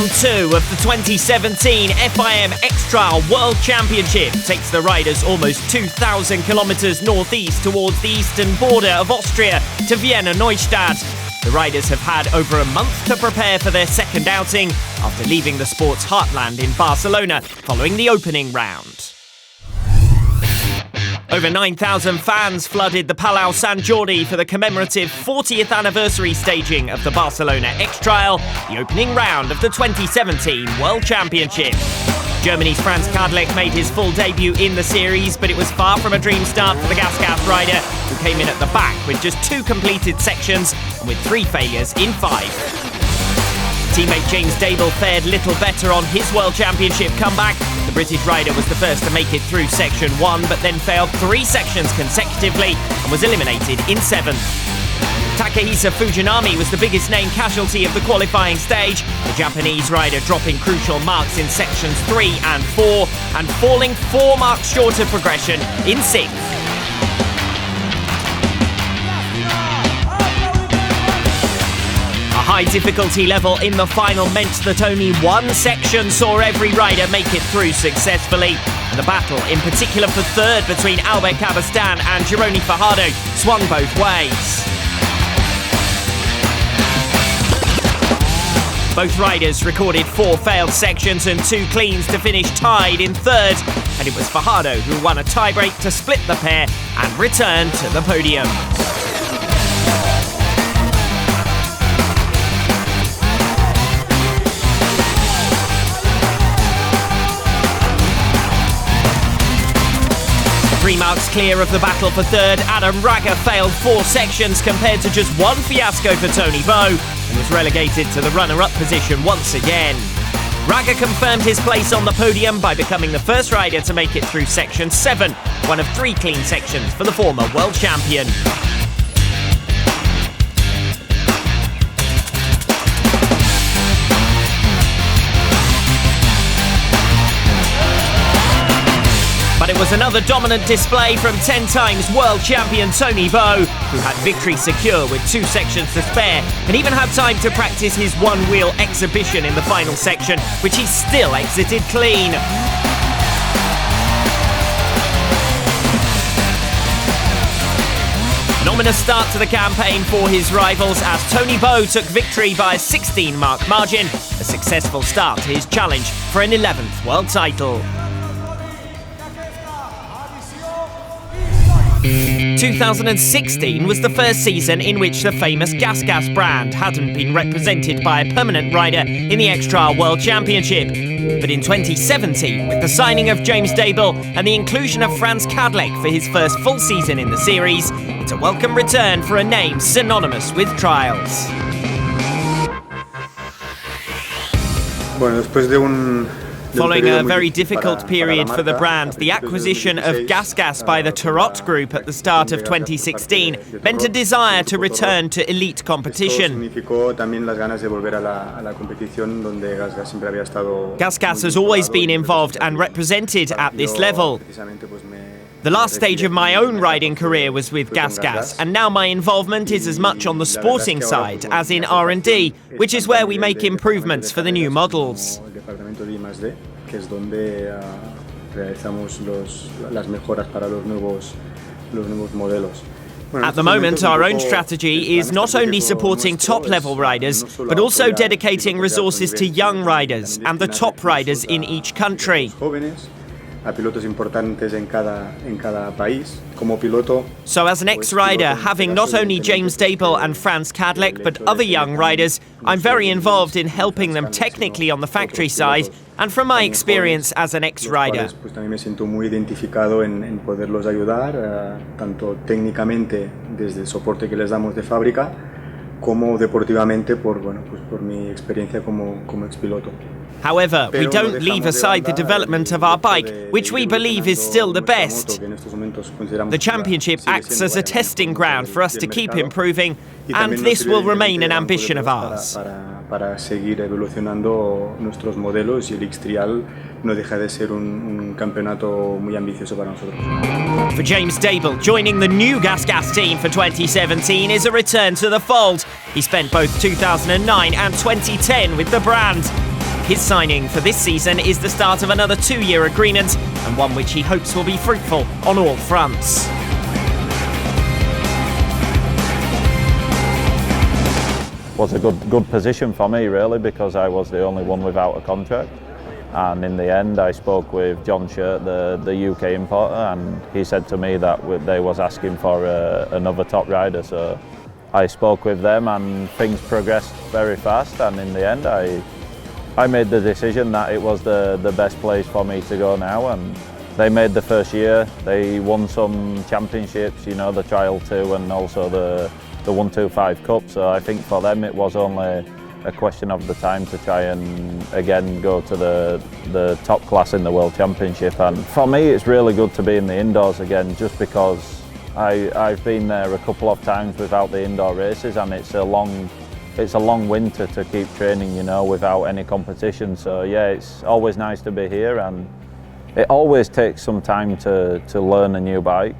Round 2 of the 2017 FIM X-Trial World Championship takes the riders almost 2,000 kilometres northeast towards the eastern border of Austria to Wiener Neustadt. The riders have had over a month to prepare for their second outing after leaving the sport's heartland in Barcelona following the opening round. Over 9,000 fans flooded the Palau Sant Jordi for the commemorative 40th anniversary staging of the Barcelona X-Trial, the opening round of the 2017 World Championship. Germany's Franz Kadlec made his full debut in the series, but it was far from a dream start for the Gas rider, who came in at the back with just 2 completed sections and with 3 failures in 5. Teammate James Dable fared little better on his World Championship comeback. The British rider was the first to make it through Section 1, but then failed 3 sections consecutively and was eliminated in 7th. Takehisa Fujinami was the biggest name casualty of the qualifying stage, the Japanese rider dropping crucial marks in Sections 3 and 4 and falling 4 marks short of progression in 6th. High difficulty level in the final meant that only 1 section saw every rider make it through successfully. And the battle, in particular for third between Albert Cabestan and Gironi Fajardo, swung both ways. Both riders recorded 4 failed sections and 2 cleans to finish tied in third, and it was Fajardo who won a tiebreak to split the pair and return to the podium. Three marks clear of the battle for third, Adam Raga failed 4 sections compared to just 1 fiasco for Tony Bow and was relegated to the runner-up position once again. Raga confirmed his place on the podium by becoming the first rider to make it through Section 7, one of 3 clean sections for the former world champion. But it was another dominant display from 10 times world champion Tony Bow, who had victory secure with 2 sections to spare and even had time to practice his one-wheel exhibition in the final section, which he still exited clean. An ominous start to the campaign for his rivals as Tony Bow took victory by a 16-mark margin, a successful start to his challenge for an 11th world title. 2016 was the first season in which the famous Gas brand hadn't been represented by a permanent rider in the X-Trial World Championship. But in 2017, with the signing of James Dable and the inclusion of Franz Kadlec for his first full season in the series, it's a welcome return for a name synonymous with trials. Following a very difficult period for the brand, the acquisition of Gas by the Tarot Group at the start of 2016 meant a desire to return to elite competition. Gas has always been involved and represented at this level. The last stage of my own riding career was with Gas, and now my involvement is as much on the sporting side as in R&D, which is where we make improvements for the new models. At the moment, our own strategy is not only supporting top-level riders, but also dedicating resources to young riders and the top riders in each country. So as an ex-rider, having not only James Dable and Franz Kadlec, but other young riders, I'm very involved in helping them technically on the factory side, and from my experience as an ex-rider. However, we don't leave aside the development of our bike, which we believe is still the best. The championship acts as a testing ground for us to keep improving, and this will remain an ambition of ours. para seguir evolucionando nuestros modelos y el X-Trial no deja de ser un campeonato muy ambicioso para nosotros. For James Dable, joining the new Gas team for 2017 is a return to the fold. He spent both 2009 and 2010 with the brand. His signing for this season is the start of another 2-year agreement, and one which he hopes will be fruitful on all fronts. Was a good position for me, really, because I was the only one without a contract. And in the end, I spoke with John Shirt, the UK importer, and he said to me that they was asking for another top rider. So I spoke with them, and things progressed very fast. And in the end, I made the decision that it was the best place for me to go now. And they made the first year. They won some championships, you know, the Trial 2 and also the 125 Cup. So I think for them it was only a question of the time to try and again go to the top class in the World Championship. And for me it's really good to be in the indoors again, just because I've been there a couple of times without the indoor races, and it's a long winter to keep training, you know, without any competition. So yeah, it's always nice to be here, and it always takes some time to learn a new bike.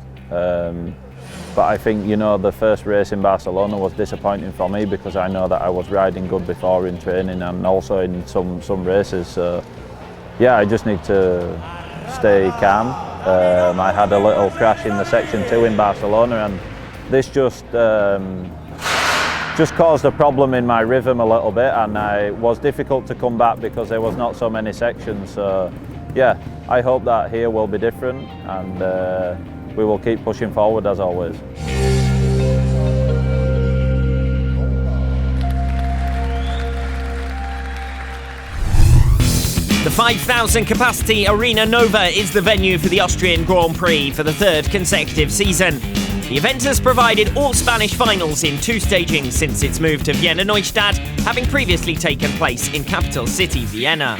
But I think, you know, the first race in Barcelona was disappointing for me because I know that I was riding good before in training and also in some races. So yeah, I just need to stay calm. I had a little crash in the section 2 in Barcelona, and this just caused a problem in my rhythm a little bit, and it was difficult to come back because there was not so many sections. So yeah, I hope that here will be different, and we will keep pushing forward as always. The 5,000 capacity Arena Nova is the venue for the Austrian Grand Prix for the 3rd consecutive season. The event has provided all Spanish finals in 2 stagings since its move to Wiener Neustadt, having previously taken place in capital city Vienna.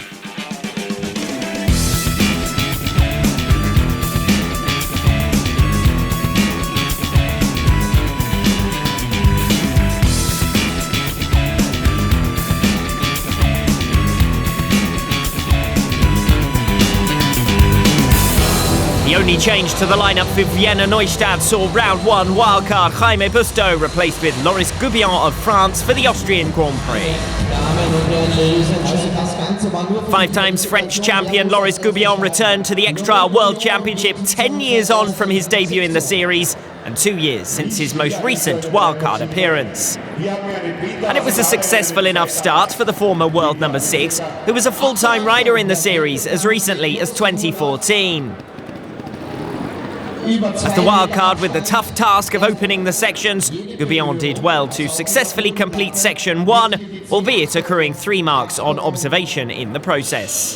The only change to the lineup for Wiener Neustadt saw round 1 wildcard Jaime Busto replaced with Loris Goubion of France for the Austrian Grand Prix. 5 times French champion Loris Goubion returned to the X-Trial World Championship 10 years on from his debut in the series and 2 years since his most recent wildcard appearance. And it was a successful enough start for the former world number 6, who was a full-time rider in the series as recently as 2014. As the wildcard with the tough task of opening the sections, Goubion did well to successfully complete section 1, albeit accruing 3 marks on observation in the process.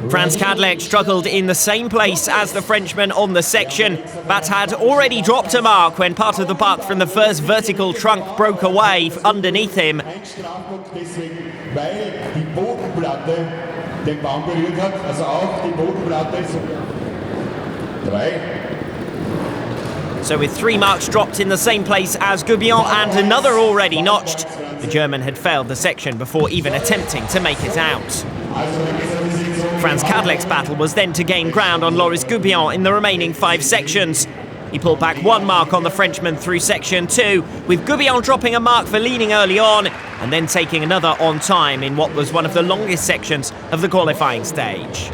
Franz Kadlec struggled in the same place as the Frenchman on the section, but had already dropped a mark when part of the butt from the first vertical trunk broke away underneath him. So with 3 marks dropped in the same place as Goubion and another already notched, the German had failed the section before even attempting to make it out. Franz Kadlec's battle was then to gain ground on Loris Goubion in the remaining 5 sections. He pulled back 1 mark on the Frenchman through section 2, with Goubion dropping a mark for leaning early on and then taking another on time in what was one of the longest sections of the qualifying stage.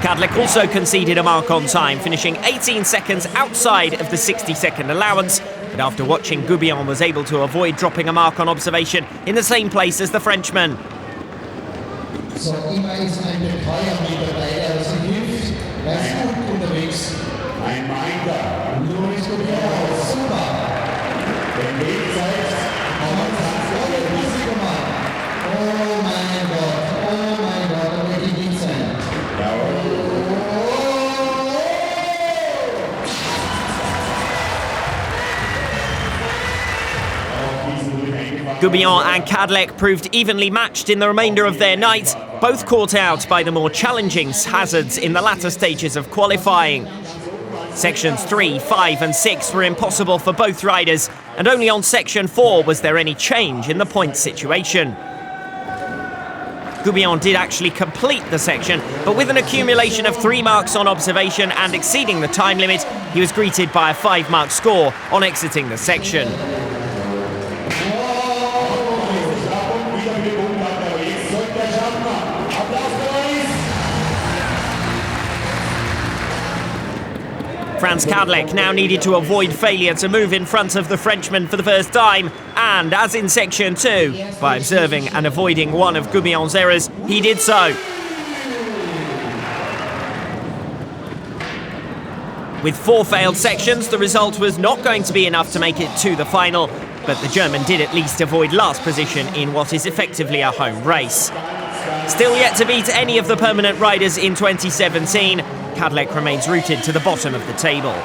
Kadlec also conceded a mark on time, finishing 18 seconds outside of the 60-second allowance, but after watching, Goubion was able to avoid dropping a mark on observation in the same place as the Frenchman. So, immer ist ein Betreuer mit dabei, der uns hilft. Er ist gut unterwegs. Ein Minder. Loris Goubion, super. Den Weg zeigt. Oh mein Gott, da wird die nicht sein. Goubion and Kadlec proved evenly matched in the remainder of their night, both caught out by the more challenging hazards in the latter stages of qualifying. Sections 3, 5 and 6 were impossible for both riders, and only on section 4 was there any change in the point situation. Goubillon did actually complete the section, but with an accumulation of 3 marks on observation and exceeding the time limit, he was greeted by a 5-mark score on exiting the section. Franz Kadlec now needed to avoid failure to move in front of the Frenchman for the first time, and as in section 2, by observing and avoiding one of Goubillon's errors, he did so. With 4 failed sections, the result was not going to be enough to make it to the final, but the German did at least avoid last position in what is effectively a home race. Still yet to beat any of the permanent riders in 2017, Kadlec remains rooted to the bottom of the table.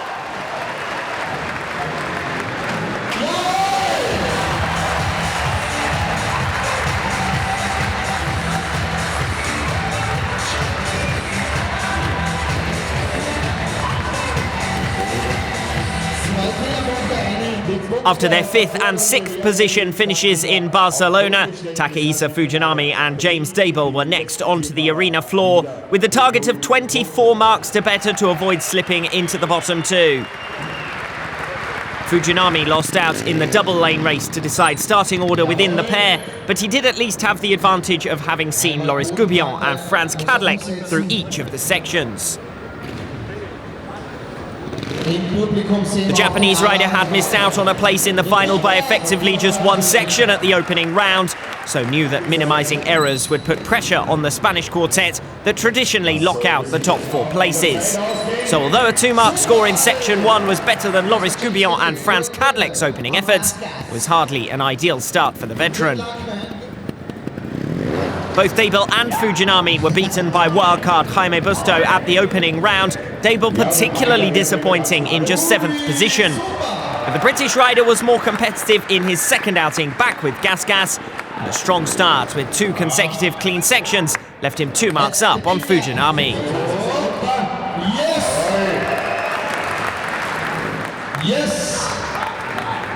After their 5th and 6th position finishes in Barcelona, Takehisa Fujinami and James Dable were next onto the arena floor, with the target of 24 marks to better to avoid slipping into the bottom 2. Fujinami lost out in the double-lane race to decide starting order within the pair, but he did at least have the advantage of having seen Loris Goubillon and Franz Kadlec through each of the sections. The Japanese rider had missed out on a place in the final by effectively just 1 section at the opening round, so knew that minimising errors would put pressure on the Spanish quartet that traditionally lock out the top 4 places. So although a 2-mark score in section 1 was better than Loris Goubillon and Franz Kadlec's opening efforts, it was hardly an ideal start for the veteran. Both Dable and Fujinami were beaten by wildcard Jaime Busto at the opening round, Dable particularly disappointing in just 7th position. But the British rider was more competitive in his second outing back with Gas, and a strong start with 2 consecutive clean sections left him 2 marks up on Fujinami. Yes!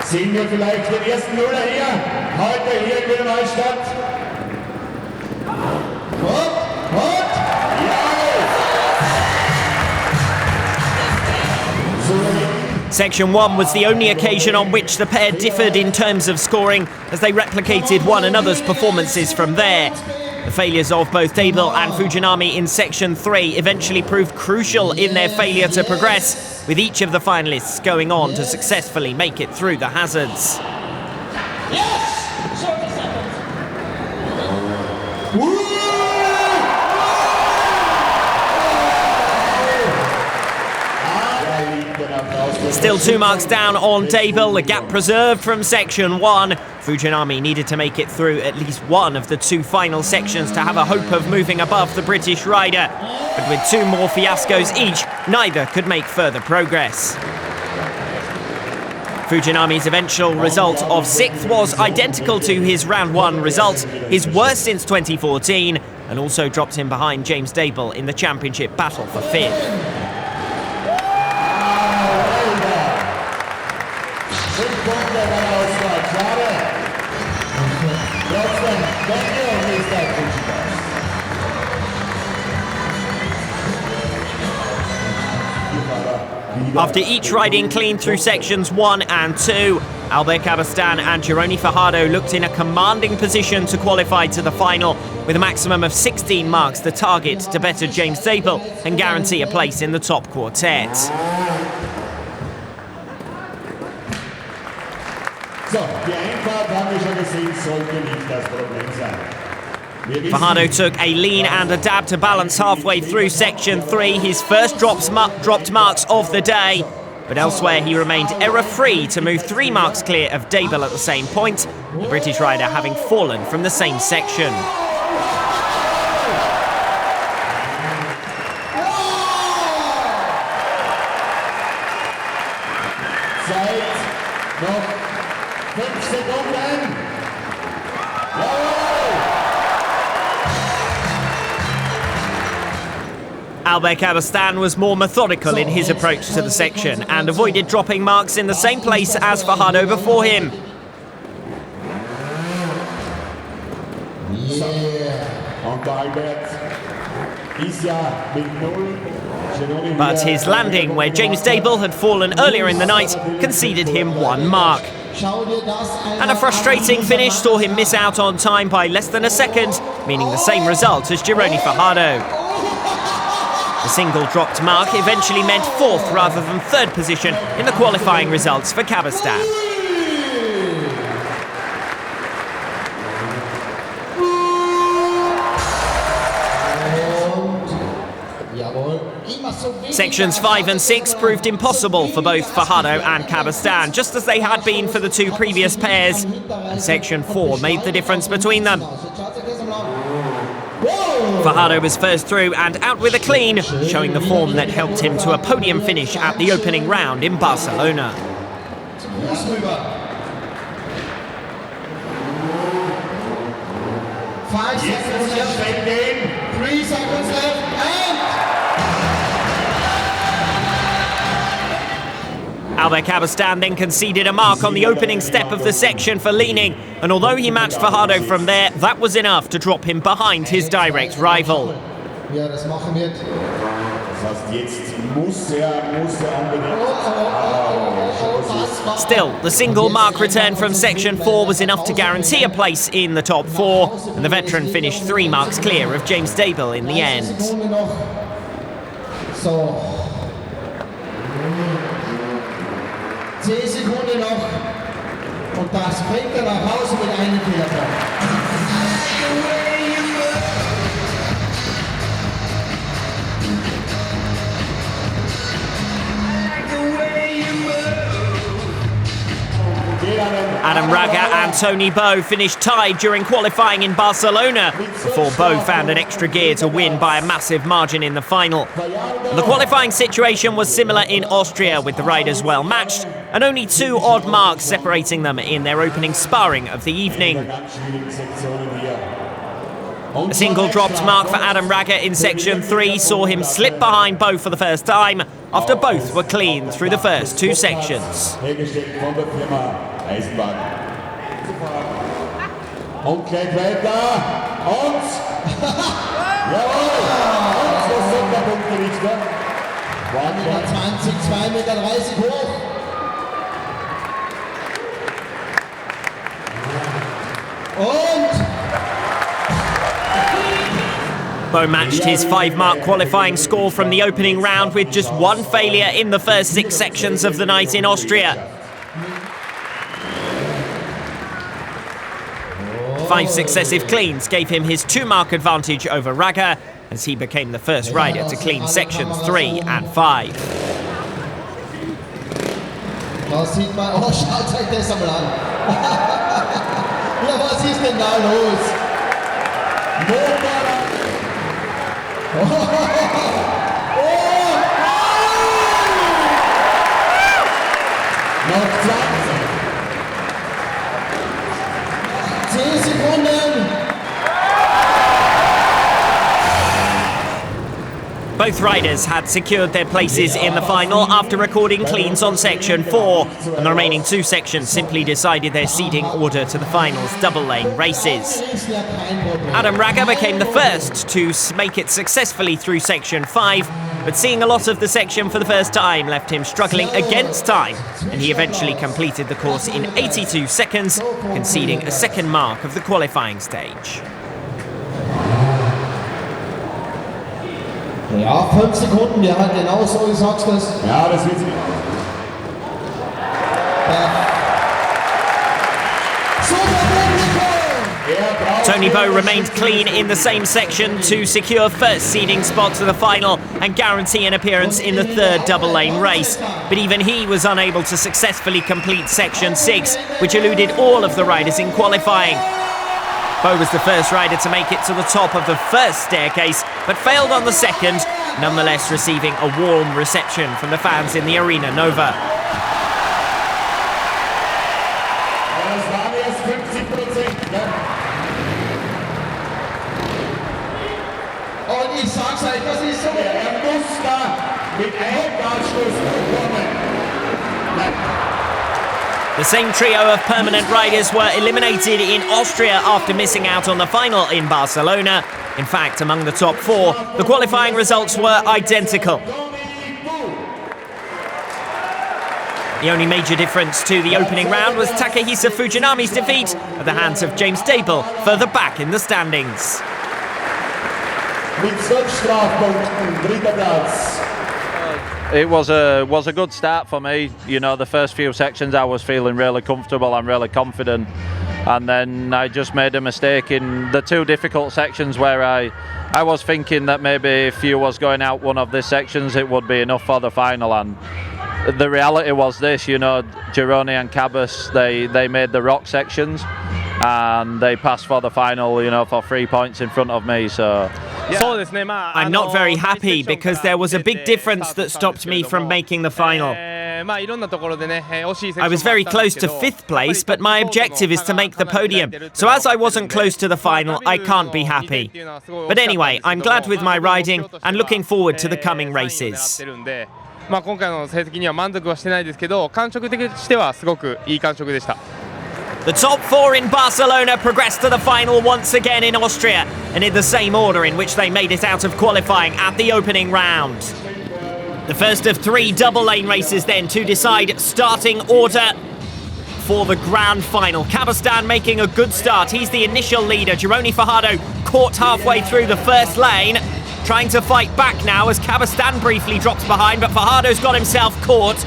Sehen wir vielleicht den ersten Nuller hier, heute hier in Wiener Neustadt. Section 1 was the only occasion on which the pair differed in terms of scoring, as they replicated one another's performances from there. The failures of both Dable and Fujinami in Section 3 eventually proved crucial in their failure to progress, with each of the finalists going on to successfully make it through the hazards. Still 2 marks down on Dable, the gap preserved from section 1. Fujinami needed to make it through at least one of the 2 final sections to have a hope of moving above the British rider. But with 2 more fiascos each, neither could make further progress. Fujinami's eventual result of 6th was identical to his round 1 result, his worst since 2014, and also dropped him behind James Dable in the championship battle for 5th. After each riding clean through sections 1 and 2, Albert Cabestan and Gironi Fajardo looked in a commanding position to qualify to the final, with a maximum of 16 marks the target to better James Dable and guarantee a place in the top quartet. So, die Einfahrt haben wir schon gesehen, sollte nicht das Problem sein. Fajardo took a lean and a dab to balance halfway through section 3, his first dropped marks of the day. But elsewhere he remained error-free to move 3 marks clear of Dable at the same point, the British rider having fallen from the same section. Zeit noch 5 Sekunden. Albert Cabestan was more methodical in his approach to the section and avoided dropping marks in the same place as Fajardo before him. But his landing, where James Dable had fallen earlier in the night, conceded him 1 mark. And a frustrating finish saw him miss out on time by less than a second, meaning the same result as Gironi Fajardo. The single dropped mark eventually meant 4th rather than 3rd position in the qualifying results for Cabestan. Sections 5 and 6 proved impossible for both Fajardo and Cabestan, just as they had been for the 2 previous pairs, and Section 4 made the difference between them. Fajardo was first through and out with a clean, showing the form that helped him to a podium finish at the opening round in Barcelona. 5 seconds left, 3 seconds left, and... Albert Cabestan then conceded a mark on the opening step of the section for leaning, and although he matched Fajardo from there, that was enough to drop him behind his direct rival. Ja, das machen wird. Still, the single mark return from Section 4 was enough to guarantee a place in the top 4, and the veteran finished 3 marks clear of James Dable in the end. So. 10 Sekunden noch und das bringt er nach Hause mit einem Fehler. Adam Raga and Tony Bow finished tied during qualifying in Barcelona before Bow found an extra gear to win by a massive margin in the final. The qualifying situation was similar in Austria, with the riders well matched and only 2 odd marks separating them in their opening sparring of the evening. A single dropped mark for Adam Raga in Section 3 saw him slip behind Bow for the first time after both were clean through the first 2 sections. Und gleich weiter. Und. Jawohl. Und das sind der Punkterichter. 1,20 Meter, 2,30 Meter hoch. Und. Bow matched his 5-mark qualifying score from the opening round with just 1 failure in the first 6 sections of the night in Austria. 5 successive cleans gave him his 2-mark advantage over Raga, as he became the first rider to clean sections 3 and 5. Da sieht man, oh, schaut euch das einmal an. Ja, was ist denn da los? Noch 10 Sekunden. Both riders had secured their places in the final after recording cleans on Section 4, and the remaining 2 sections simply decided their seeding order to the finals double-lane races. Adam Raga became the first to make it successfully through Section 5, but seeing a lot of the section for the first time left him struggling against time, and he eventually completed the course in 82 seconds, conceding a 2nd mark of the qualifying stage. Ja, 5 Sekunden, ja, genau so, ich sag's das. Ja, das wird sie. Tony Bow remained clean in the same section to secure first seeding spot to the final and guarantee an appearance in the 3rd double-lane race. But even he was unable to successfully complete Section 6, which eluded all of the riders in qualifying. Bow was the first rider to make it to the top of the first staircase, but failed on the 2nd, nonetheless receiving a warm reception from the fans in the Arena Nova. ich sag's euch, das ist so. Muss da mit Endabschluss kommen. The same trio of permanent riders were eliminated in Austria after missing out on the final in Barcelona. In fact, among the top four, the qualifying results were identical. The only major difference to the opening round was Takehisa Fujinami's defeat at the hands of James Dapel, further back in the standings. Mit 12 Strafpunkten, dritter Platz. It was a good start for me. You know, the first few sections I was feeling really comfortable and really confident, and then I just made a mistake in the two difficult sections where I was thinking that maybe if you was going out one of these sections it would be enough for the final, and the reality was this, you know, Gironi and Cabas, they made the rock sections and they passed for the final, you know, for 3 points in front of me, so... I'm not very happy because there was a big difference that stopped me from making the final. I was very close to 5th place, but my objective is to make the podium. So as I wasn't close to the final, I can't be happy. But anyway, I'm glad with my riding and looking forward to the coming races. 今回の成績には満足はしてないですけど、感触的としてはすごくいい感触でした。 The top four in Barcelona progressed to the final once again in Austria, and in the same order in which they made it out of qualifying at the opening round. The first of 3 double-lane races then to decide starting order for the grand final. Cabastan making a good start. He's the initial leader. Gironi Fajardo caught halfway through the first lane, trying to fight back now as Cabastan briefly drops behind, but Fajardo's got himself caught.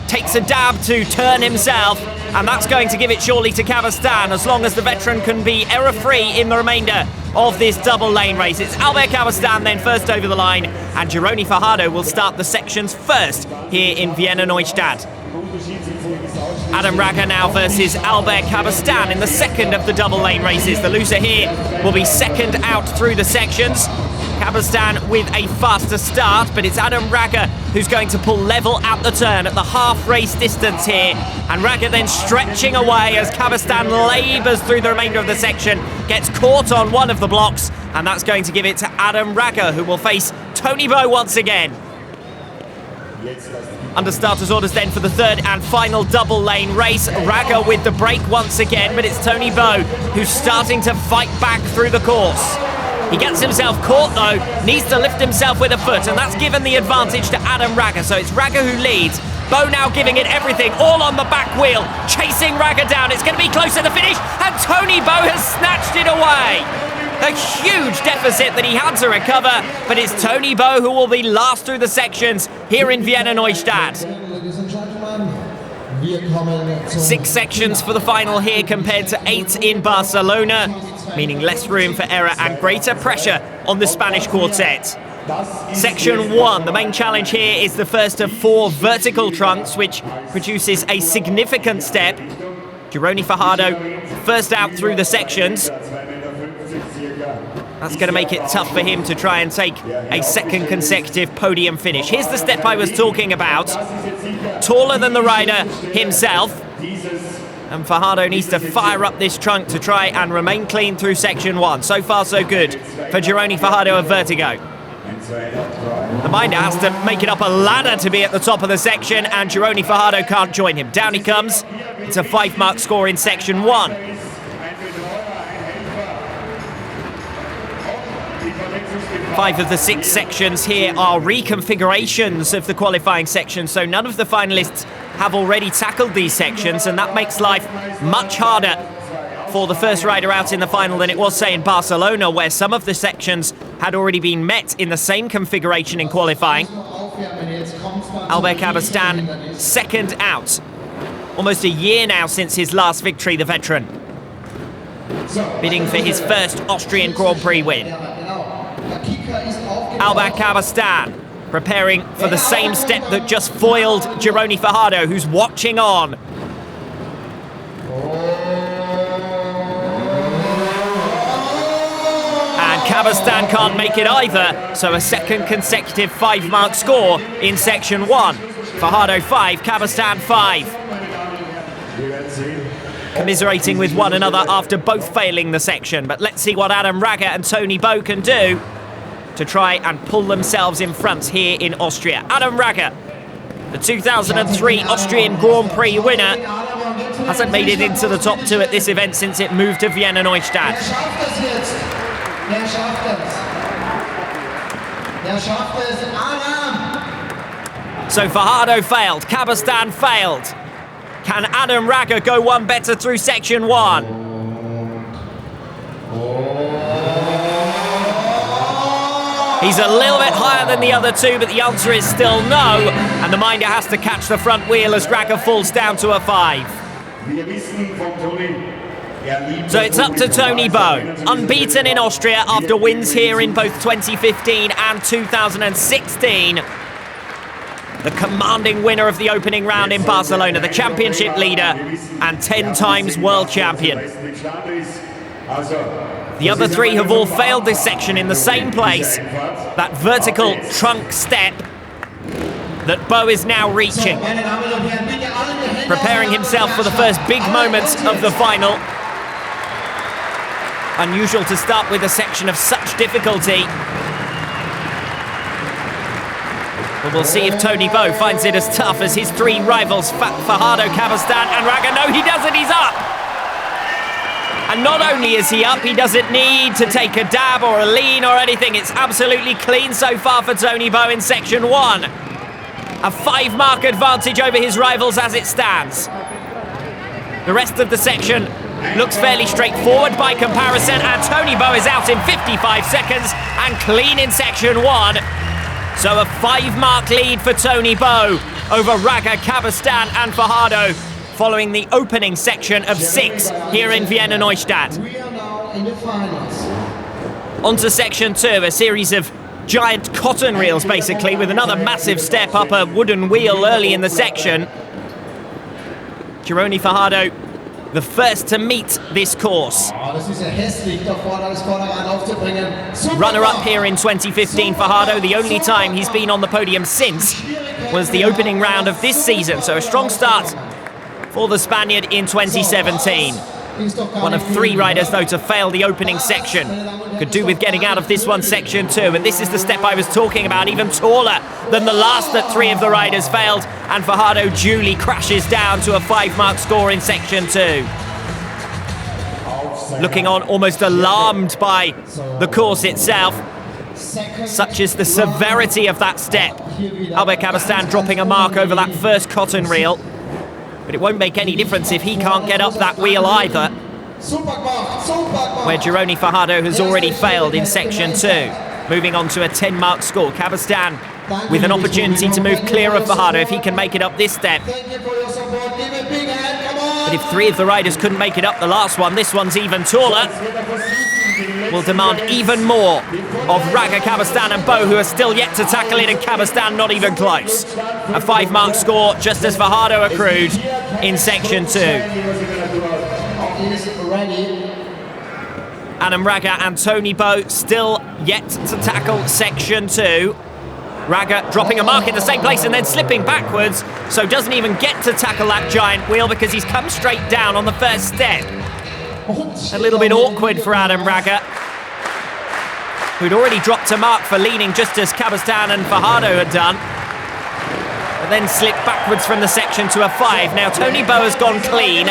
Takes a dab to turn himself, and that's going to give it surely to Cabastan as long as the veteran can be error-free in the remainder of this double-lane race. It's Albert Cabastan then first over the line, and Gironi Fajardo will start the sections first here in Wiener Neustadt. Adam Raga now versus Albert Cabastan in the second of the double-lane races. The loser here will be second out through the sections. Cabastan with a faster start, but it's Adam Raga who's going to pull level at the turn at the half-race distance here. And Raga then stretching away as Cabastan labours through the remainder of the section, gets caught on one of the blocks, and that's going to give it to Adam Raga, who will face Tony Bow once again. Under starters orders then for the third and final double-lane race. Raga with the break once again, but it's Tony Bow who's starting to fight back through the course. He gets himself caught though, needs to lift himself with a foot, and that's given the advantage to Adam Raga. So it's Raga who leads. Bow now giving it everything, all on the back wheel, chasing Raga down. It's going to be close to the finish, and Tony Bow has snatched it away. A huge deficit that he had to recover, but it's Tony Bow who will be last through the sections here in Wiener Neustadt. 6 sections for the final here compared to 8 in Barcelona, meaning less room for error and greater pressure on the Spanish quartet. Section 1, the main challenge here is the first of 4 vertical trunks, which produces a significant step. Gironi Fajardo first out through the sections. That's going to make it tough for him to try and take a second consecutive podium finish. Here's the step I was talking about. Taller than the rider himself. And Fajardo needs to fire up this trunk to try and remain clean through section 1. So far, so good for Gironi Fajardo of Vertigo. The minder has to make it up a ladder to be at the top of the section, and Gironi Fajardo can't join him. Down he comes. It's a 5-mark score in section 1. 5 of the 6 sections here are reconfigurations of the qualifying section, so none of the finalists have already tackled these sections, and that makes life much harder for the first rider out in the final than it was, say, in Barcelona, where some of the sections had already been met in the same configuration in qualifying. Albert Cabastan second out. Almost a year now since his last victory, the veteran. Bidding for his first Austrian Grand Prix win. Albert Cabastan preparing for the same step that just foiled Gironi Fajardo, who's watching on. And Cabastan can't make it either, so a second consecutive 5-mark score in section 1. Fajardo 5, Cabastan 5. Commiserating with one another after both failing the section, but let's see what Adam Raga and Tony Bow can do to try and pull themselves in front here in Austria. Adam Raga, the 2003 Austrian Grand Prix winner, hasn't made it into the top two at this event since it moved to Wiener Neustadt. So Fajardo failed, Cabestan failed. Can Adam Raga go one better through section one? He's a little bit higher than the other two, but the answer is still no. And the minder has to catch the front wheel as Raga falls down to a 5. So it's up to Tony Bow, unbeaten in Austria after wins here in both 2015 and 2016. The commanding winner of the opening round in Barcelona, the championship leader and 10 times world champion. The other three have all failed this section in the same place, that vertical trunk step that Bow is now reaching. Preparing himself for the first big moments of the final. Unusual to start with a section of such difficulty. But we'll see if Tony Bow finds it as tough as his three rivals, Fajardo, Cabestan and Raga. No, he doesn't, he's up! And not only is he up, he doesn't need to take a dab or a lean or anything. It's absolutely clean so far for Tony Bow in section one. A 5-mark advantage over his rivals as it stands. The rest of the section looks fairly straightforward by comparison, and Tony Bow is out in 55 seconds and clean in section one. So a 5-mark lead for Tony Bow over Raga, Cabestan and Fajardo, following the opening section of 6 here in Wiener Neustadt. We are now in the finals. On to section 2, a series of giant cotton reels basically, with another massive step up a wooden wheel early in the section. Gironi Fajardo, the first to meet this course. Runner-up here in 2015, Fajardo, the only time he's been on the podium since was the opening round of this season, so a strong start for the Spaniard in 2017. One of 3 riders, though, to fail the opening section. Could do with getting out of this one, section 2. And this is the step I was talking about, even taller than the last that 3 of the riders failed. And Fajardo duly crashes down to a 5-mark score in section 2. Looking on, almost alarmed by the course itself. Such is the severity of that step. Albert Cabestan dropping a mark over that first cotton reel. But it won't make any difference if he can't get up that wheel either, where Gironi Fajardo has already failed in section 2. Moving on to a 10-mark score. Cabestan with an opportunity to move clear of Fajardo if he can make it up this step. But if 3 of the riders couldn't make it up the last one, this one's even taller. Will demand even more of Raga, Cabestan and Bow, who are still yet to tackle it, and Cabestan not even close. A 5-mark score, just as Fajardo accrued in section 2. Adam Raga and Tony Bow still yet to tackle section 2. Raga dropping a mark in the same place and then slipping backwards, so doesn't even get to tackle that giant wheel because he's come straight down on the first step. A little bit awkward for Adam Raga, who'd already dropped a mark for leaning just as Cabestan and Fajardo had done, but then slipped backwards from the section to a 5. Now Tony Bow has gone clean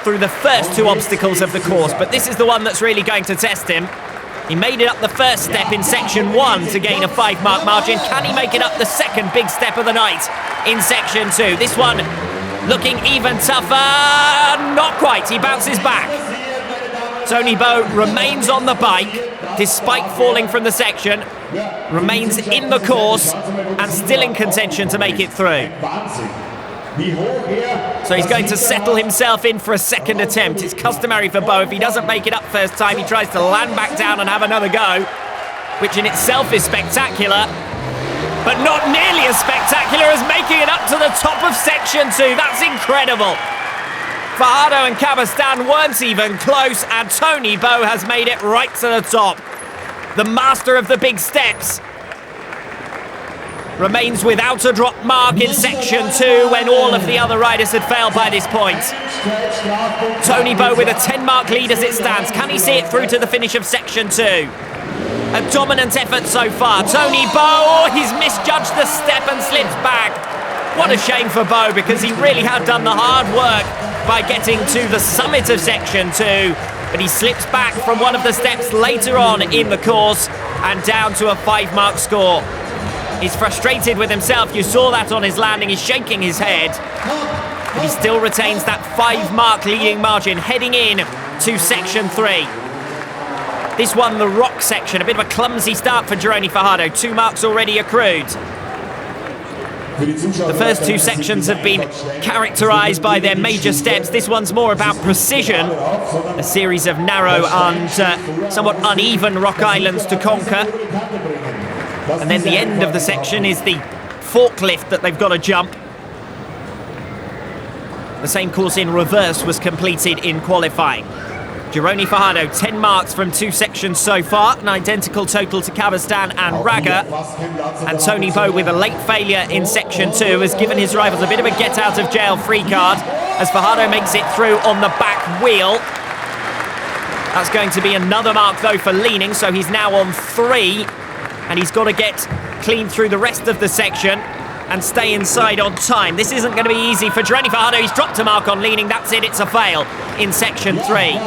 through the first 2 obstacles of the course, but this is the one that's really going to test him. He made it up the first step in section 1 to gain a 5-mark margin. Can he make it up the second big step of the night in section 2? This one looking even tougher. Not quite, he bounces back. Tony Bow remains on the bike despite falling from the section, remains in the course and still in contention to make it through. So he's going to settle himself in for a second attempt. It's customary for Bow, if he doesn't make it up first time, he tries to land back down and have another go, which in itself is spectacular, but not nearly as spectacular as making it up to the top of section 2. That's incredible. Fajardo and Cabestan weren't even close, and Tony Bow has made it right to the top. The master of the big steps remains without a drop mark in section 2 when all of the other riders had failed by this point. Tony Bow with a 10-mark lead as it stands. Can he see it through to the finish of section 2? A dominant effort so far. Tony Bow, he's misjudged the step and slips back. What a shame for Bow, because he really had done the hard work by getting to the summit of section 2. But he slips back from one of the steps later on in the course and down to a 5-mark score. He's frustrated with himself. You saw that on his landing. He's shaking his head. But he still retains that 5-mark leading margin heading in to section 3. This one, the rock section, a bit of a clumsy start for Gironi Fajardo. 2 marks already accrued. The first 2 sections have been characterised by their major steps. This one's more about precision. A series of narrow and somewhat uneven rock islands to conquer. And then the end of the section is the forklift that they've got to jump. The same course in reverse was completed in qualifying. Gironi Fajardo, 10 marks from 2 sections so far, an identical total to Cabestan and Raga. And Tony Bow, with a late failure in section 2, has given his rivals a bit of a get-out-of-jail-free card as Fajardo makes it through on the back wheel. That's going to be another mark, though, for leaning, so he's now on 3, and he's got to get clean through the rest of the section and stay inside on time. This isn't going to be easy for Gironi Fajardo. He's dropped a mark on leaning. That's it. It's a fail in section 3.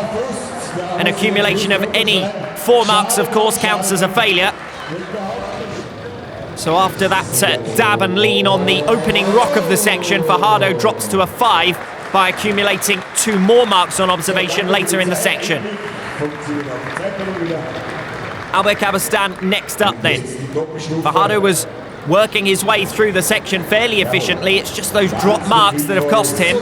An accumulation of any 4 marks, of course, counts as a failure. So after that dab and lean on the opening rock of the section, Fajardo drops to a 5 by accumulating 2 more marks on observation later in the section. Albert Cabestan next up then. Fajardo was working his way through the section fairly efficiently. It's just those drop marks that have cost him.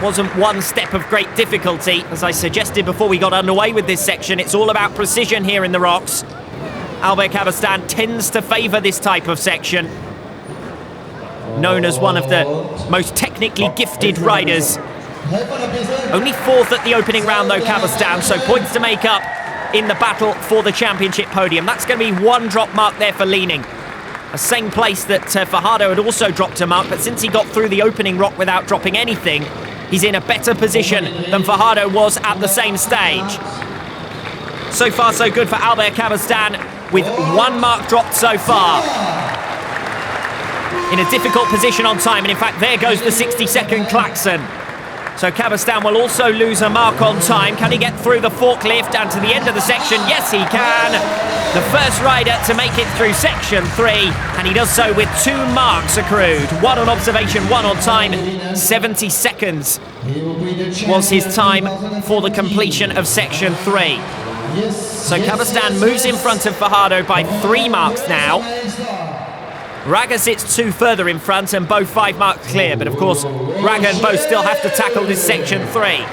Wasn't one step of great difficulty. As I suggested before we got underway with this section, it's all about precision here in the rocks. Albert Cabestan tends to favour this type of section. Known as one of the most technically gifted riders. Only 4th at the opening round though, Cabestan, so points to make up in the battle for the championship podium. That's going to be 1 drop mark there for leaning. The same place that Fajardo had also dropped a mark, but since he got through the opening rock without dropping anything, he's in a better position than Fajardo was at the same stage. So far, so good for Albert Cabestan, with 1 mark dropped so far. In a difficult position on time, and in fact, there goes the 60-second klaxon. So Cabestan will also lose a mark on time. Can he get through the forklift and to the end of the section? Yes, he can. The first rider to make it through section 3, and he does so with 2 marks accrued. 1 on observation, 1 on time. 70 seconds was his time for the completion of section 3. So Cabestan moves in front of Fajardo by 3 marks now. Raga sits 2 further in front and Bow 5 marks clear, but of course Raga and Bow still have to tackle this section 3.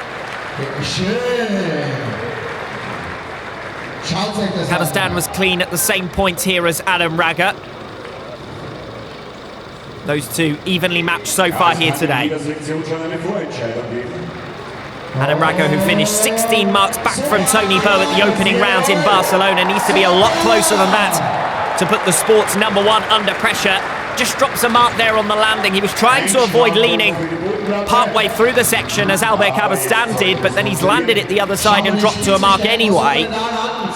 Cabestan was clean at the same point here as Adam Raga. Those 2 evenly matched so far here today. Adam Raga, who finished 16 marks back from Tony Bow at the opening rounds in Barcelona, needs to be a lot closer than that to put the sport's number 1 under pressure. Just drops a mark there on the landing. He was trying to avoid leaning partway through the section as Albert Cabestan did, but then he's landed it the other side and dropped to a mark anyway.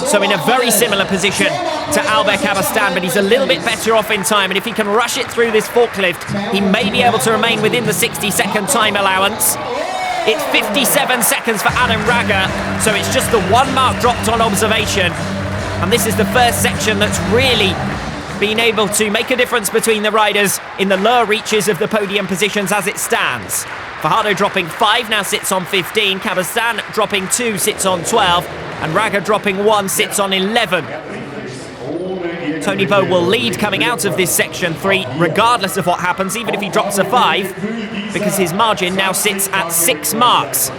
So in a very similar position to Albert Cabestan, but he's a little bit better off in time, and if he can rush it through this forklift, he may be able to remain within the 60-second time allowance. It's 57 seconds for Adam Raga, so it's just the 1 mark dropped on observation. And this is the first section that's really been able to make a difference between the riders in the lower reaches of the podium positions as it stands. Fajardo dropping 5, now sits on 15. Cabestan dropping 2, sits on 12. And Raga dropping 1, sits on 11. Tony Bow will lead coming out of this section 3, regardless of what happens, even if he drops a 5, because his margin now sits at 6 marks.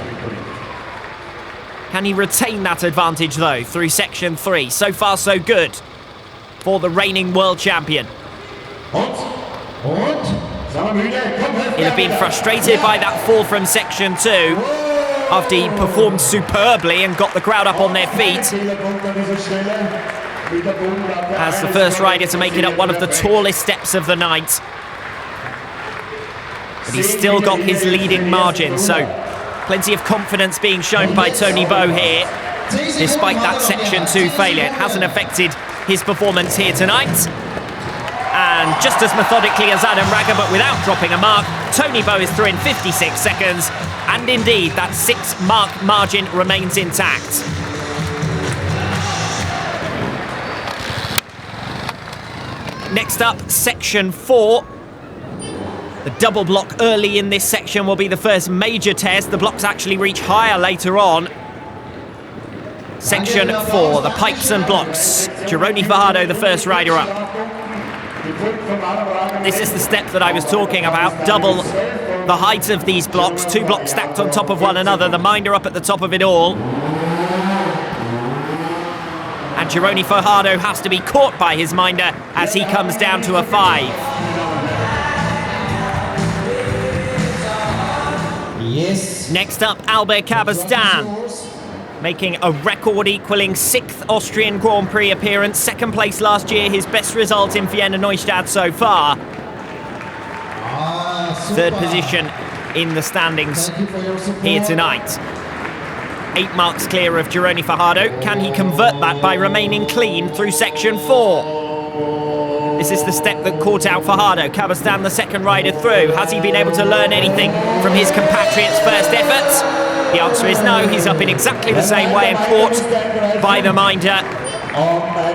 Can he retain that advantage, though, through section 3? So far, so good for the reigning world champion. He'll have been frustrated by that fall from section 2 after he performed superbly and got the crowd up on their feet. As the first rider to make it up one of the tallest steps of the night. But he's still got his leading margin, so plenty of confidence being shown by Tony Bow here. Despite that Section 2 failure, it hasn't affected his performance here tonight. And just as methodically as Adam Raga, but without dropping a mark, Tony Bow is through in 56 seconds. And indeed, that 6-mark margin remains intact. Next up, Section 4. The double block early in this section will be the first major test. The blocks actually reach higher later on. Section 4, the pipes and blocks. Gironi Fajardo, the first rider up. This is the step that I was talking about. Double the height of these blocks. 2 blocks stacked on top of one another. The minder up at the top of it all. And Gironi Fajardo has to be caught by his minder as he comes down to a 5. Yes. Next up, Albert Cabestan, making a record equaling 6th Austrian Grand Prix appearance. 2nd place last year, his best result in Wiener Neustadt so far. 3rd position in the standings here tonight. 8 marks clear of Gironi Fajardo. Can he convert that by remaining clean through Section 4? This is the step that caught out Fajardo. Cabestan, the second rider through. Has he been able to learn anything from his compatriot's first efforts? The answer is no. He's up in exactly the same way and caught by the minder.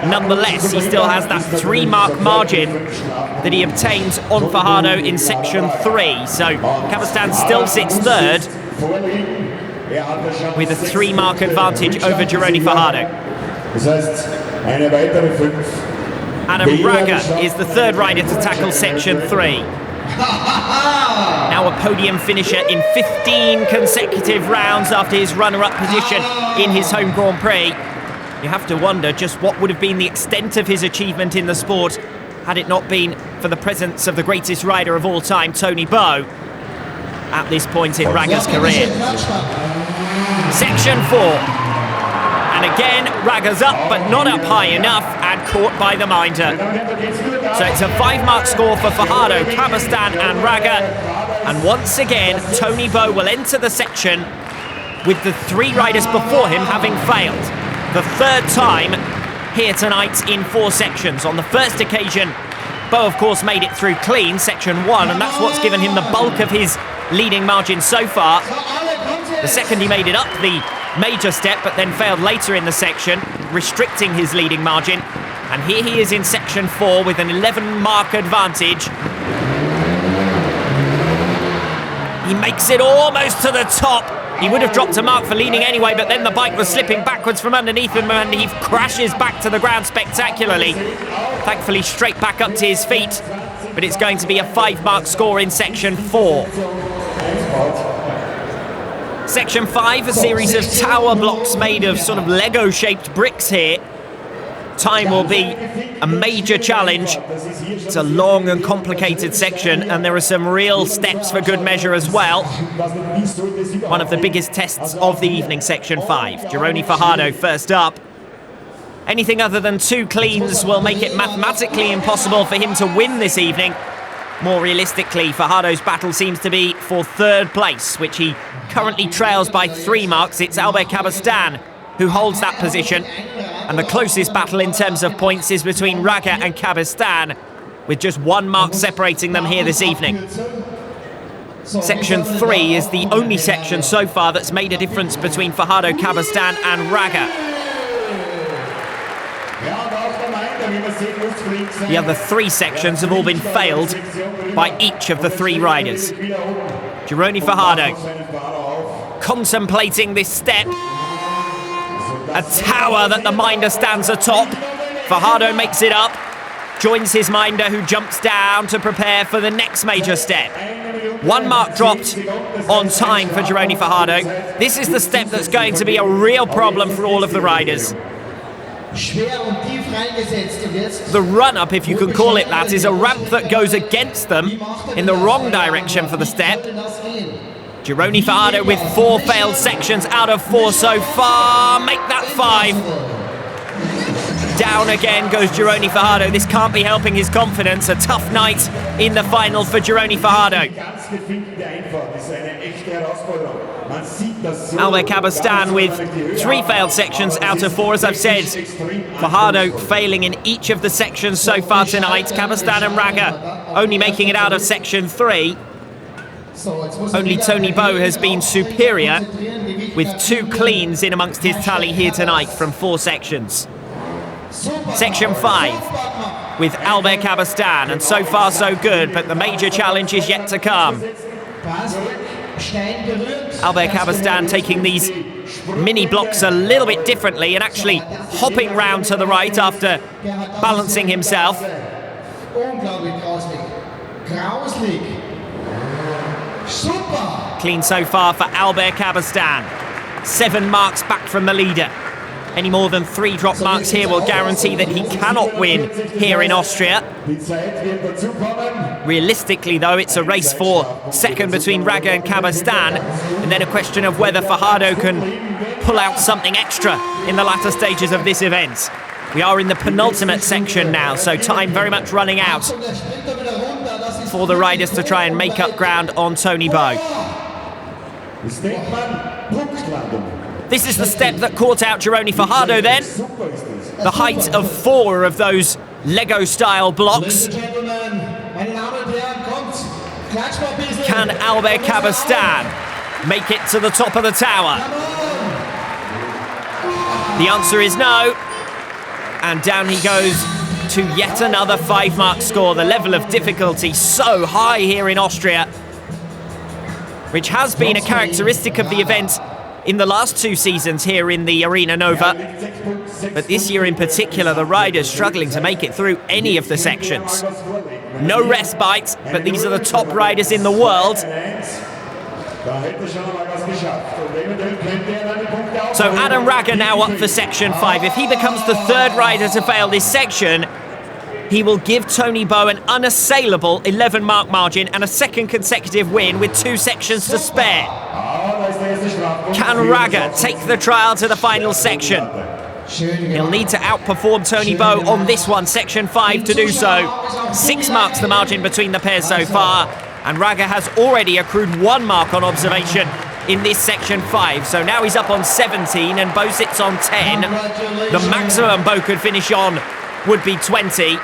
Nonetheless, he still has that 3-mark margin that he obtained on Fajardo in Section 3. So Cabestan still sits 3rd with a 3-mark advantage over Gironi Fajardo. Adam Raga is the 3rd rider to tackle Section 3. Now a podium finisher in 15 consecutive rounds after his runner-up position in his home Grand Prix. You have to wonder just what would have been the extent of his achievement in the sport had it not been for the presence of the greatest rider of all time, Tony Bow, at this point in Raga's career. Section 4. And again, Raga's up, but not up high enough, and caught by the minder. So it's a 5-mark score for Fajardo, Cabestan and Raga. And once again, Tony Bow will enter the section with the 3 riders before him having failed. The 3rd time here tonight in 4 sections. On the first occasion, Bow, of course, made it through clean, Section 1, and that's what's given him the bulk of his leading margin so far. The second, he made it up the major step, but then failed later in the section, restricting his leading margin. And here he is in Section 4 with an 11-mark advantage. He makes it almost to the top. He would have dropped a mark for leading anyway, but then the bike was slipping backwards from underneath him and he crashes back to the ground spectacularly. Thankfully straight back up to his feet, but it's going to be a 5-mark score in Section 4. Section 5, a series of tower blocks made of sort of Lego-shaped bricks here. Time will be a major challenge. It's a long and complicated section, and there are some real steps for good measure as well. One of the biggest tests of the evening, Section 5. Gironi Fajardo first up. Anything other than 2 cleans will make it mathematically impossible for him to win this evening. More realistically, Fajardo's battle seems to be for 3rd place, which he currently trails by 3 marks. It's Albert Cabestan who holds that position. And the closest battle in terms of points is between Raga and Cabestan, with just 1 mark separating them here this evening. Section 3 is the only section so far that's made a difference between Fajardo, Cabestan and Raga. The other 3 sections have all been failed by each of the 3 riders. Gironi Fajardo contemplating this step. A tower that the minder stands atop. Fajardo makes it up, joins his minder who jumps down to prepare for the next major step. 1 mark dropped on time for Gironi Fajardo. This is the step that's going to be a real problem for all of the riders. The run-up, if you can call it that, is a ramp that goes against them in the wrong direction for the step. Gironi Fajardo with 4 failed sections out of 4 so far. Make that 5. Down again goes Gironi Fajardo. This can't be helping his confidence. A tough night in the final for Gironi Fajardo. Albert Cabastan with 3 failed sections out of 4, as I've said. Fajardo failing in each of the sections so far tonight. Cabastan and Raga only making it out of section 3. Only Tony Bow has been superior with 2 cleans in amongst his tally here tonight from 4 sections. Section 5 with Albert Cabastan, and so far so good, but the major challenge is yet to come. Albert Cabastan taking these mini blocks a little bit differently and actually hopping round to the right after balancing himself. Clean so far for Albert Cabastan. 7 marks back from the leader. Any more than 3 drop marks here will guarantee that he cannot win here in Austria. Realistically, though, it's a race for second between Raga and Cabastan, and then a question of whether Fajardo can pull out something extra in the latter stages of this event. We are in the penultimate section now, so time very much running out for the riders to try and make up ground on Tony Bow. This is the step that caught out Gironi Fajardo then. The height of 4 of those Lego-style blocks. Can Albert Cabastan make it to the top of the tower? The answer is no. And down he goes to yet another 5-mark score. The level of difficulty so high here in Austria, which has been a characteristic of the event in the last 2 seasons here in the Arena Nova. But this year in particular, the riders struggling to make it through any of the sections. No respite, but these are the top riders in the world. So Adam Raga now up for section 5. If he becomes the 3rd rider to fail this section, he will give Tony Bow an unassailable 11-mark margin and a 2nd consecutive win with 2 sections to spare. Can Raga take the trial to the final section? He'll need to outperform Tony Bow on this one, section 5, to do so. 6 marks the margin between the pairs so far, and Raga has already accrued 1 mark on observation in this section 5. So now he's up on 17 and Bow sits on 10. The maximum Bow could finish on would be 20.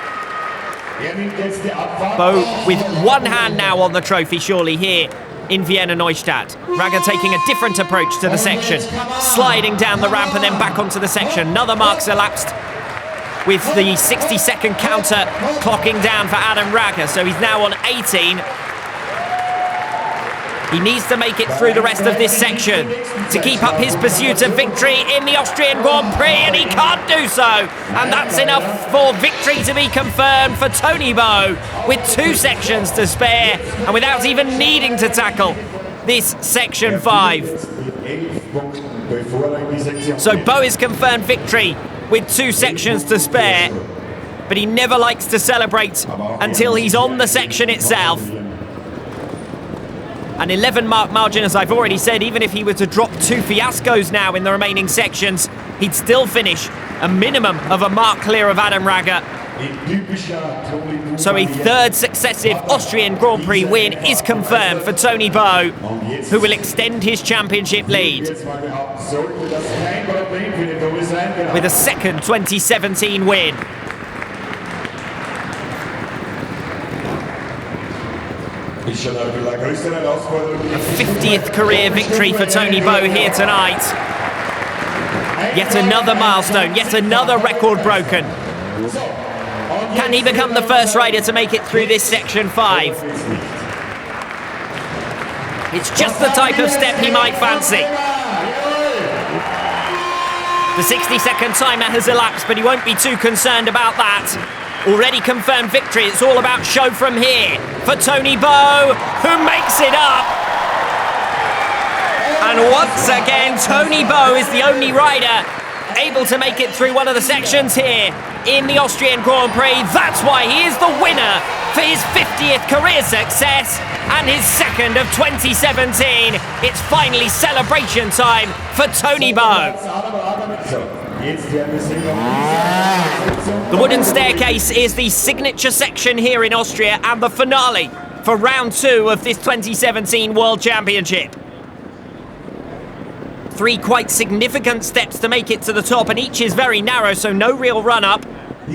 Bow with 1 hand now on the trophy, surely, here in Wiener Neustadt. Raga taking a different approach to the section, sliding down the ramp and then back onto the section. Another mark's elapsed with the 60-second counter clocking down for Adam Raga, so he's now on 18. He needs to make it through the rest of this section to keep up his pursuit of victory in the Austrian Grand Prix, and he can't do so. And that's enough for victory to be confirmed for Tony Bow with 2 sections to spare and without even needing to tackle this section 5. So Bow is confirmed victory with 2 sections to spare, but he never likes to celebrate until he's on the section itself. An 11-mark margin, as I've already said. Even if he were to drop 2 fiascos now in the remaining sections, he'd still finish a minimum of a mark clear of Adam Raga. So a 3rd successive Austrian Grand Prix win is confirmed for Tony Bow, who will extend his championship lead with a 2nd 2017 win. A 50th career victory for Tony Bow here tonight. Yet another milestone, yet another record broken. Can he become the first rider to make it through this section 5? It's just the type of step he might fancy. The 60-second timer has elapsed, but he won't be too concerned about that. Already confirmed victory. It's all about show from here for Tony Bow, who makes it up. And once again, Tony Bow is the only rider able to make it through one of the sections here in the Austrian Grand Prix. That's why he is the winner for his 50th career success and his 2nd of 2017. It's finally celebration time for Tony Bow. The wooden staircase is the signature section here in Austria and the finale for round 2 of this 2017 World Championship. 3 quite significant steps to make it to the top, and each is very narrow, so no real run-up.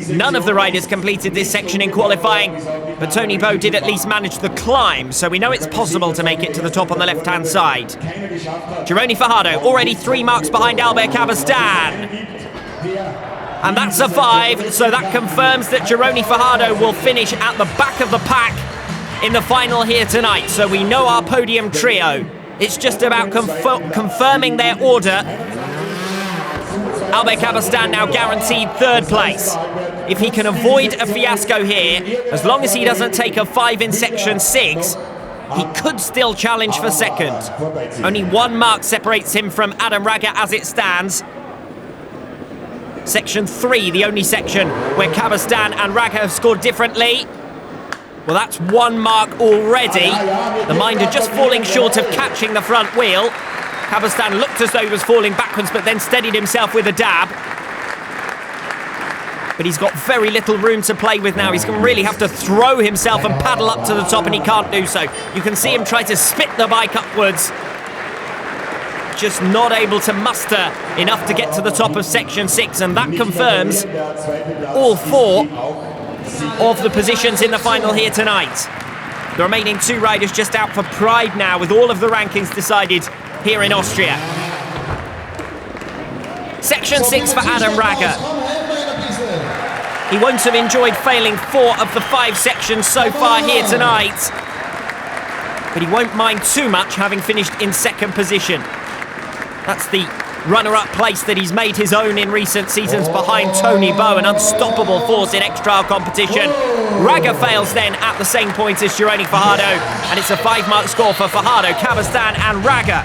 None of the riders completed this section in qualifying, but Tony Bow did at least manage the climb, so we know it's possible to make it to the top on the left-hand side. Gironi Fajardo already 3 marks behind Albert Cabestan. And that's a 5, so that confirms that Gironi Fajardo will finish at the back of the pack in the final here tonight. So we know our podium trio. It's just about confirming their order. Albert Cabestan now guaranteed 3rd place. If he can avoid a fiasco here, as long as he doesn't take a 5 in section 6, he could still challenge for 2nd. Only 1 mark separates him from Adam Raga as it stands. Section 3, the only section where Cabestan and Raga have scored differently. Well, that's 1 mark already. The Minder just falling short of catching the front wheel. Cabestan looked as though he was falling backwards, but then steadied himself with a dab. But he's got very little room to play with now. He's going to really have to throw himself and paddle up to the top, and he can't do so. You can see him try to spit the bike upwards. Just not able to muster enough to get to the top of section 6, and that confirms all 4 of the positions in the final here tonight. The remaining 2 riders just out for pride now, with all of the rankings decided here in Austria. Section 6 for Adam Raga. He won't have enjoyed failing 4 of the 5 sections so far here tonight, but he won't mind too much having finished in 2nd position. That's the runner-up place that he's made his own in recent seasons behind Tony Bow, an unstoppable force in X-Trial competition. Raga fails then at the same point as Gironi Fajardo, and it's a 5-mark score for Fajardo, Cabestan and Raga.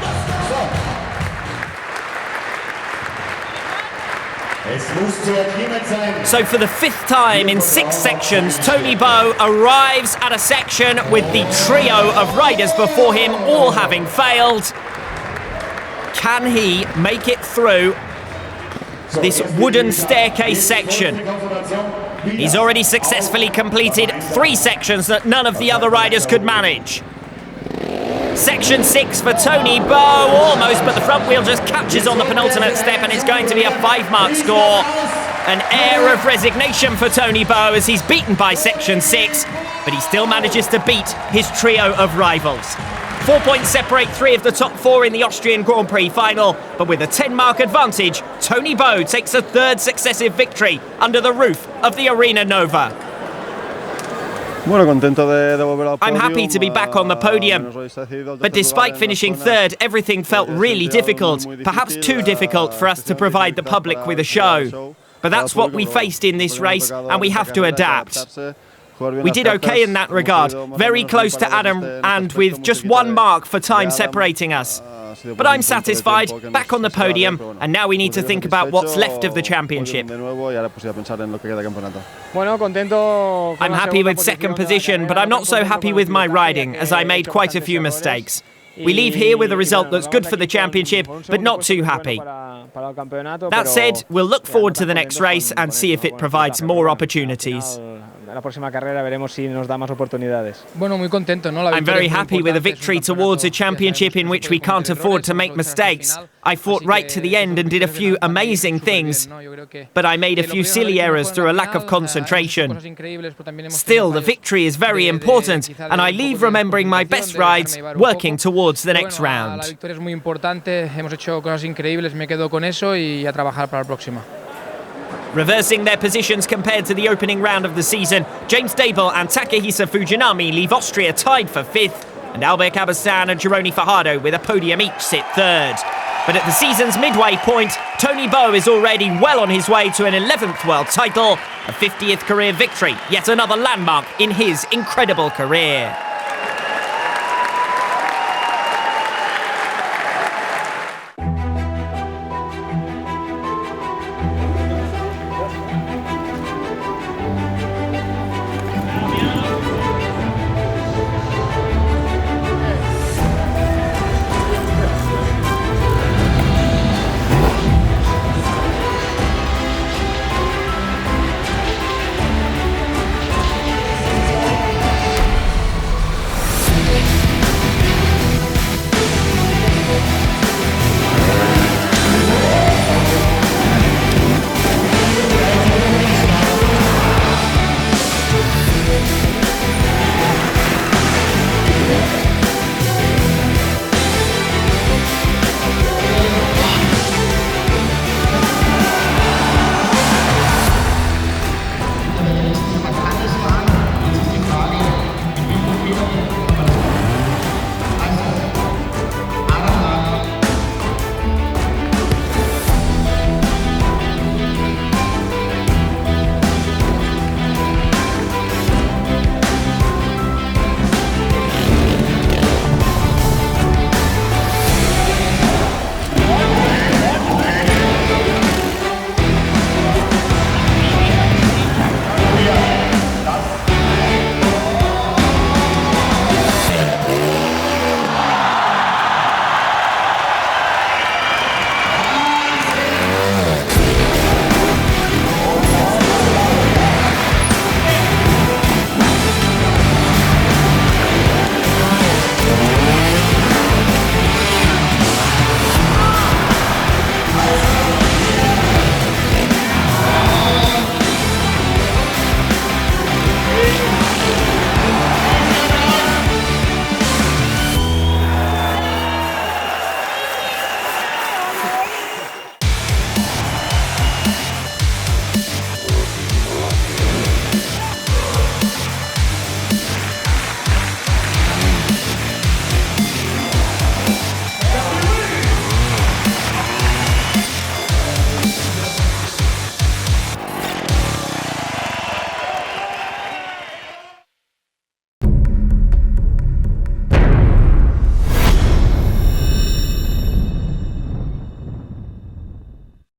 So for the 5th time in 6 sections, Tony Bow arrives at a section with the trio of riders before him all having failed. Can he make it through this wooden staircase section? He's already successfully completed 3 sections that none of the other riders could manage. Section 6 for Tony Bow, almost, but the front wheel just catches on the penultimate step, and it's going to be a 5-mark score. An air of resignation for Tony Bow as he's beaten by section 6, but he still manages to beat his trio of rivals. 4 points separate 3 of the top 4 in the Austrian Grand Prix final, but with a 10-mark advantage, Tony Bow takes a 3rd successive victory under the roof of the Arena Nova. I'm happy to be back on the podium, but despite finishing 3rd, everything felt really difficult, perhaps too difficult for us to provide the public with a show. But that's what we faced in this race, and we have to adapt. We did okay in that regard, very close to Adam, and with just 1 mark for time separating us. But I'm satisfied, back on the podium, and now we need to think about what's left of the championship. I'm happy with 2nd position, but I'm not so happy with my riding, as I made quite a few mistakes. We leave here with a result that's good for the championship, but not too happy. That said, we'll look forward to the next race and see if it provides more opportunities. I'm very happy with a victory towards a championship in which we can't afford to make mistakes. I fought right to the end and did a few amazing things, but I made a few silly errors through a lack of concentration. Still, the victory is very important, and I leave remembering my best rides, working towards the next round. Reversing their positions compared to the opening round of the season, James Dable and Takehisa Fujinami leave Austria tied for 5th, and Albert Cabestan and Gironi Fajardo with a podium each sit 3rd. But at the season's midway point, Tony Bow is already well on his way to an 11th world title, a 50th career victory, yet another landmark in his incredible career.